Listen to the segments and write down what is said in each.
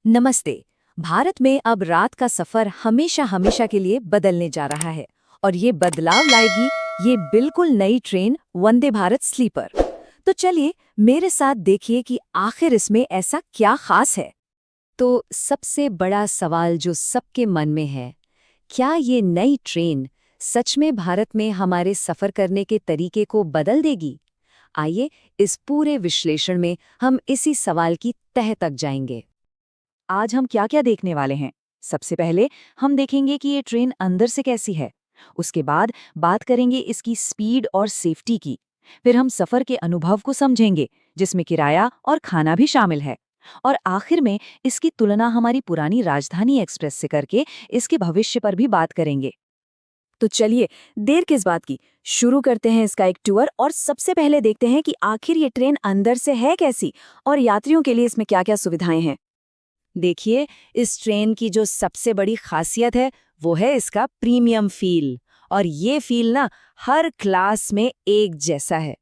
नमस्ते। भारत में अब रात का सफर हमेशा हमेशा के लिए बदलने जा रहा है और ये बदलाव लाएगी ये बिल्कुल नई ट्रेन वंदे भारत स्लीपर। तो चलिए मेरे साथ देखिए कि आखिर इसमें ऐसा क्या खास है। तो सबसे बड़ा सवाल जो सबके मन में है, क्या ये नई ट्रेन सच में भारत में हमारे सफर करने के तरीके को बदल देगी? आइए इस पूरे विश्लेषण में हम इसी सवाल की तह तक जाएंगे। आज हम क्या क्या देखने वाले हैं। सबसे पहले हम देखेंगे कि ये ट्रेन अंदर से कैसी है। उसके बाद बात करेंगे इसकी स्पीड और सेफ्टी की। फिर हम सफर के अनुभव को समझेंगे, जिसमें किराया और खाना भी शामिल है। और आखिर में इसकी तुलना हमारी पुरानी राजधानी एक्सप्रेस से करके इसके भविष्य पर भी बात करेंगे। तो चलिए देर किस बात की, शुरू करते हैं इसका एक टूर और सबसे पहले देखते हैं कि आखिर ये ट्रेन अंदर से है कैसी और यात्रियों के लिए इसमें क्या-क्या सुविधाएं हैं। देखिए, इस ट्रेन की जो सबसे बड़ी खासियत है वो है इसका प्रीमियम फील। और ये फील ना हर क्लास में एक जैसा है।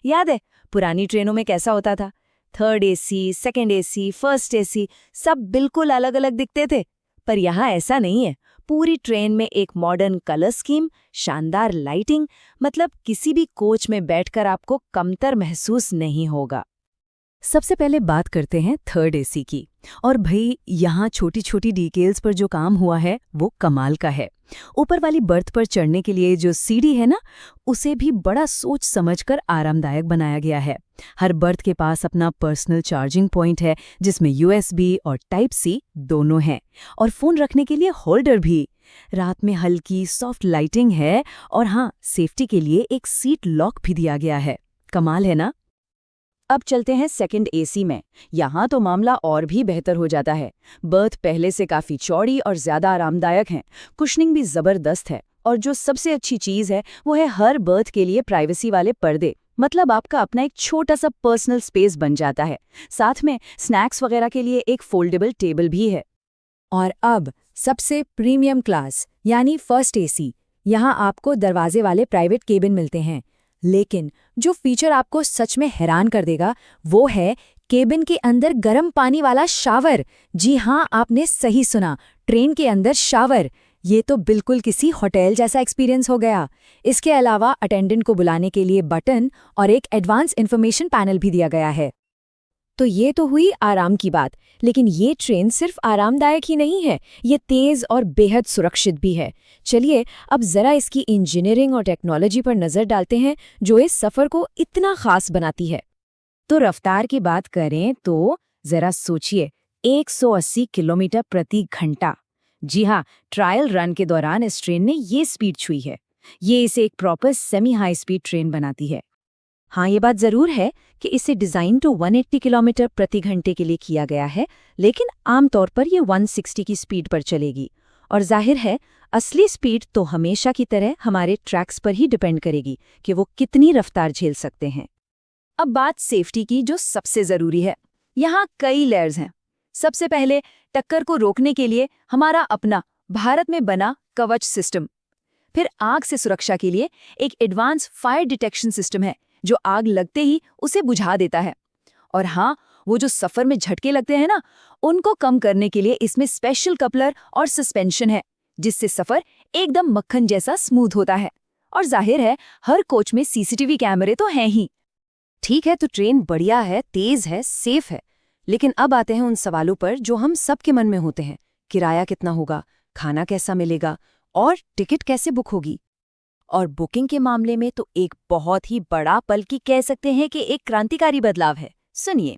याद है पुरानी ट्रेनों में कैसा होता था? Third AC, second AC, first AC सब बिल्कुल अलग अलग दिखते थे। पर यहाँ ऐसा नहीं है। पूरी ट्रेन में एक मॉडर्न कलर स्कीम, शानदार लाइटिंग, मतलब किसी भी कोच में बैठकर आपको कमतर महसूस नहीं होगा। सबसे पहले बात करते हैं थर्ड एसी की। और भाई यहाँ छोटी छोटी डिटेल्स पर जो काम हुआ है वो कमाल का है। ऊपर वाली बर्थ पर चढ़ने के लिए जो सीढ़ी है ना, उसे भी बड़ा सोच समझकर आरामदायक बनाया गया है। हर बर्थ के पास अपना पर्सनल चार्जिंग पॉइंट है, जिसमें यूएसबी और टाइप सी दोनों हैं। और फोन रखने के लिए होल्डर भी। रात में हल्की सॉफ्ट लाइटिंग है। और हाँ, सेफ्टी के लिए एक सीट लॉक भी दिया गया है। कमाल है ना। अब चलते हैं सेकंड एसी में। यहाँ तो मामला और भी बेहतर हो जाता है। बर्थ पहले से काफ़ी चौड़ी और ज़्यादा आरामदायक है। कुशनिंग भी ज़बरदस्त है। और जो सबसे अच्छी चीज़ है वो है हर बर्थ के लिए प्राइवेसी वाले पर्दे। मतलब आपका अपना एक छोटा सा पर्सनल स्पेस बन जाता है। साथ में स्नैक्स वगैरह के लिए एक फोल्डेबल टेबल भी है। और अब सबसे प्रीमियम क्लास यानी फर्स्ट एसी। यहाँ आपको दरवाजे वाले प्राइवेट केबिन मिलते हैं। लेकिन जो फीचर आपको सच में हैरान कर देगा वो है केबिन के अंदर गर्म पानी वाला शावर। जी हाँ, आपने सही सुना, ट्रेन के अंदर शावर। ये तो बिल्कुल किसी होटल जैसा एक्सपीरियंस हो गया। इसके अलावा अटेंडेंट को बुलाने के लिए बटन और एक एडवांस इन्फॉर्मेशन पैनल भी दिया गया है। तो ये तो हुई आराम की बात, लेकिन ये ट्रेन सिर्फ आरामदायक ही नहीं है, ये तेज और बेहद सुरक्षित भी है। चलिए अब जरा इसकी इंजीनियरिंग और टेक्नोलॉजी पर नजर डालते हैं जो इस सफर को इतना खास बनाती है। तो रफ्तार की बात करें तो जरा सोचिए, 180 किलोमीटर प्रति घंटा। जी हाँ, ट्रायल रन के दौरान इस ट्रेन ने ये स्पीड छुई है। ये इसे एक proper semi high speed train बनाती है। हाँ, ये बात जरूर है कि इसे डिज़ाइन तो 180 किलोमीटर प्रति घंटे के लिए किया गया है, लेकिन आमतौर पर ये 160 की स्पीड पर चलेगी। और जाहिर है असली स्पीड तो हमेशा की तरह हमारे ट्रैक्स पर ही डिपेंड करेगी कि वो कितनी रफ्तार झेल सकते हैं। अब बात सेफ्टी की, जो सबसे ज़रूरी है। यहाँ कई लेयर्स हैं। सबसे पहले टक्कर को रोकने के लिए हमारा अपना भारत में बना कवच सिस्टम। फिर आग से सुरक्षा के लिए एक एडवांस फायर डिटेक्शन सिस्टम है जो आग लगते ही उसे बुझा देता है। और हाँ, वो जो सफर में झटके लगते हैं ना, उनको कम करने के लिए इसमें स्पेशल कपलर और सस्पेंशन है, जिससे सफर एकदम मक्खन जैसा स्मूथ होता है। और जाहिर है हर कोच में सीसीटीवी कैमरे तो हैं ही। ठीक है, तो ट्रेन बढ़िया है, तेज है, सेफ है। लेकिन अब आते हैं उन सवालों पर जो हम सबके मन में होते हैं। किराया कितना होगा, खाना कैसा मिलेगा और टिकट कैसे बुक होगी। और बुकिंग के मामले में तो एक बहुत ही बड़ा, बल्कि कह सकते हैं कि एक क्रांतिकारी बदलाव है। सुनिए,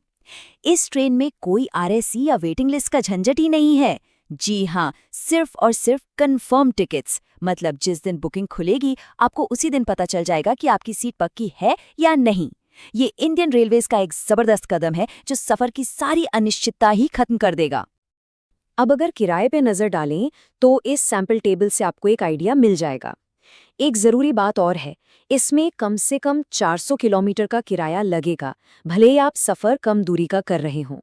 इस ट्रेन में कोई आरएसी या वेटिंग लिस्ट का झंझट ही नहीं है। जी हाँ, सिर्फ और सिर्फ कंफर्म टिकट्स। मतलब जिस दिन बुकिंग खुलेगी आपको उसी दिन पता चल जाएगा कि आपकी सीट पक्की है या नहीं। ये इंडियन रेलवेज का एक जबरदस्त कदम है जो सफर की सारी अनिश्चितता ही खत्म कर देगा। अब अगर किराए पे नजर डालें तो इस सैंपल टेबल से आपको एक आइडिया मिल जाएगा। एक जरूरी बात और है, इसमें कम से कम 400 किलोमीटर का किराया लगेगा, भले ही आप सफर कम दूरी का कर रहे हों।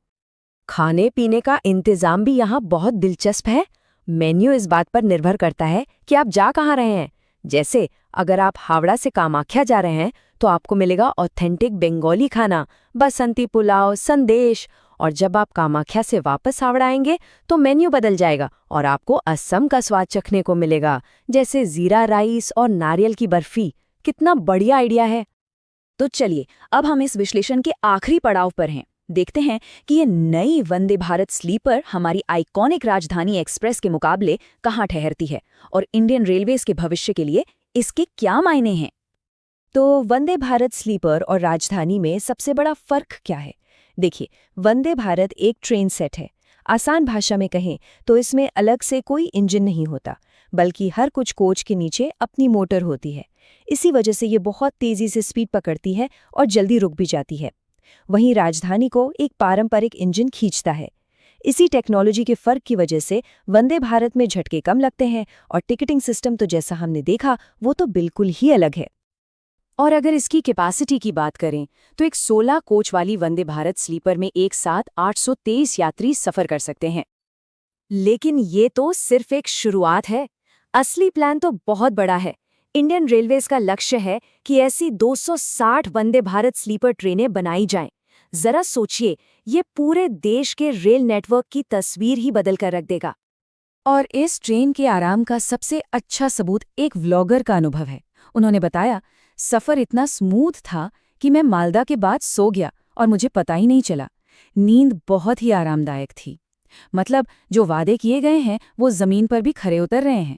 खाने पीने का इंतजाम भी यहाँ बहुत दिलचस्प है। मेन्यू इस बात पर निर्भर करता है कि आप जा कहाँ रहे हैं। जैसे अगर आप हावड़ा से कामाख्या जा रहे हैं तो आपको मिलेगा ऑथेंटिक बंगाली खाना, बसंती पुलाव, संदेश। और जब आप कामाख्या से वापस हावड़ा आएंगे तो मेन्यू बदल जाएगा और आपको असम का स्वाद चखने को मिलेगा, जैसे जीरा राइस और नारियल की बर्फी। कितना बढ़िया आइडिया है। तो चलिए, अब हम इस विश्लेषण के आखिरी पड़ाव पर हैं। देखते हैं कि ये नई वंदे भारत स्लीपर हमारी आइकॉनिक राजधानी एक्सप्रेस के मुकाबले कहाँ ठहरती है और इंडियन रेलवेज के भविष्य के लिए इसके क्या मायने हैं। तो वंदे भारत स्लीपर और राजधानी में सबसे बड़ा फर्क क्या है? देखिए, वंदे भारत एक ट्रेन सेट है। आसान भाषा में कहें तो इसमें अलग से कोई इंजन नहीं होता, बल्कि हर कुछ कोच के नीचे अपनी मोटर होती है। इसी वजह से ये बहुत तेज़ी से स्पीड पकड़ती है और जल्दी रुक भी जाती है। वहीं राजधानी को एक पारंपरिक इंजन खींचता है। इसी टेक्नोलॉजी के फर्क की वजह से वंदे भारत में झटके कम लगते हैं और टिकटिंग सिस्टम तो जैसा हमने देखा वो तो बिल्कुल ही अलग है। और अगर इसकी कैपेसिटी की बात करें तो एक 16 कोच वाली वंदे भारत स्लीपर में एक साथ 823 यात्री सफर कर सकते हैं। लेकिन ये तो सिर्फ एक शुरुआत है। असली प्लान तो बहुत बड़ा है। इंडियन रेलवेज का लक्ष्य है कि ऐसी 260 वंदे भारत स्लीपर ट्रेनें बनाई जाएं। जरा सोचिए, ये पूरे देश के रेल नेटवर्क की तस्वीर ही बदल कर रख देगा। और इस ट्रेन के आराम का सबसे अच्छा सबूत एक व्लॉगर का अनुभव है। उन्होंने बताया, सफ़र इतना स्मूथ था कि मैं मालदा के बाद सो गया और मुझे पता ही नहीं चला। नींद बहुत ही आरामदायक थी। मतलब जो वादे किए गए हैं वो ज़मीन पर भी खरे उतर रहे हैं।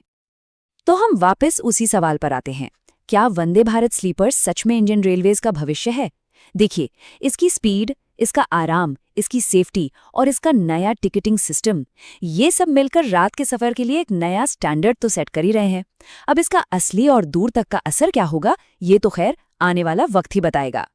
तो हम वापस उसी सवाल पर आते हैं, क्या वंदे भारत स्लीपर सच में इंडियन रेलवेज का भविष्य है? देखिए, इसकी स्पीड, इसका आराम, इसकी सेफ्टी और इसका नया टिकटिंग सिस्टम, ये सब मिलकर रात के सफर के लिए एक नया स्टैंडर्ड तो सेट कर ही रहे हैं। अब इसका असली और दूर तक का असर क्या होगा, ये तो खैर आने वाला वक्त ही बताएगा।